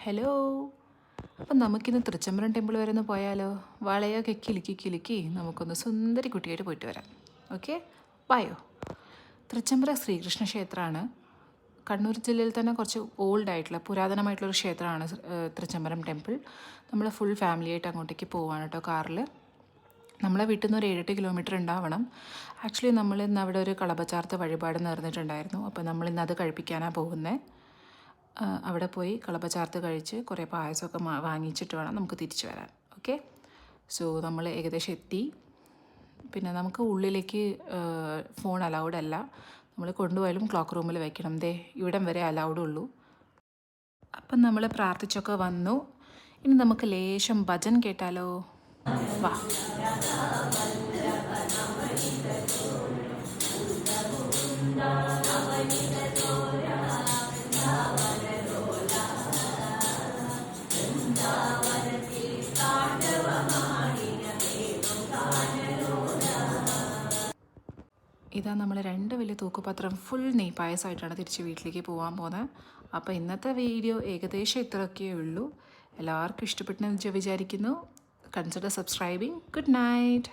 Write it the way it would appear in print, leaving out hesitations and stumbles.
Hello. അപ്പം നമുക്കിന്ന് Thrichambaram temple വരെ ഒന്ന് പോയാലോ? വളയൊക്കെ കിലുക്കി കിലുക്കി നമുക്കൊന്ന് സുന്ദരി കുട്ടിയായിട്ട് പോയിട്ട് വരാം. ഓക്കെ, വായോ. തൃച്ചംബരം ശ്രീകൃഷ്ണ ക്ഷേത്രമാണ്. കണ്ണൂർ ജില്ലയിൽ തന്നെ കുറച്ച് ഓൾഡ് ആയിട്ടുള്ള പുരാതനമായിട്ടുള്ളൊരു ക്ഷേത്രമാണ് തൃച്ചംബരം ടെമ്പിൾ. നമ്മൾ ഫുൾ ഫാമിലിയായിട്ട് അങ്ങോട്ടേക്ക് പോവാണ് കേട്ടോ, കാറിൽ. നമ്മളെ വീട്ടിൽ നിന്ന് ഒരു 7-8 കിലോമീറ്റർ ഉണ്ടാവണം. ആക്ച്വലി നമ്മൾ ഇന്ന് അവിടെ ഒരു കളഭച്ചാർത്ത് വഴിപാട് നേർന്നിട്ടുണ്ടായിരുന്നു. അപ്പോൾ നമ്മൾ ഇന്ന് അത് കഴിപ്പിക്കാനാണ് പോകുന്നത്. അവിടെ പോയി കളഭച്ചാർത്ത് കഴിച്ച് കുറേ പായസമൊക്കെ വാങ്ങിച്ചിട്ട് വേണം നമുക്ക് തിരിച്ചു വരാൻ. ഓക്കെ, സോ നമ്മൾ ഏകദേശം എത്തി. പിന്നെ നമുക്ക് ഉള്ളിലേക്ക് ഫോൺ അലൗഡ് അല്ല. നമ്മൾ കൊണ്ടുപോയാലും ക്ലോക്ക് റൂമിൽ വെക്കണം. ഇവിടം വരെ അലൗഡ് ഉള്ളൂ. അപ്പം നമ്മൾ പ്രാർത്ഥിച്ചൊക്കെ വന്നു. ഇനി നമുക്ക് ലേശം ഭജൻ കേട്ടാലോ? വാ. ഇതാ നമ്മൾ 2 വലിയ തൂക്കുപാത്രം ഫുൾ നെയ്പായസമായിട്ടാണ് തിരിച്ച് വീട്ടിലേക്ക് പോകാൻ പോകുന്നത്. അപ്പോൾ ഇന്നത്തെ വീഡിയോ ഏകദേശം ഇത്രയൊക്കെ ഉള്ളൂ. എല്ലാവർക്കും ഇഷ്ടപ്പെട്ടെന്ന് വിചാരിക്കുന്നു. Consider subscribing. Good night.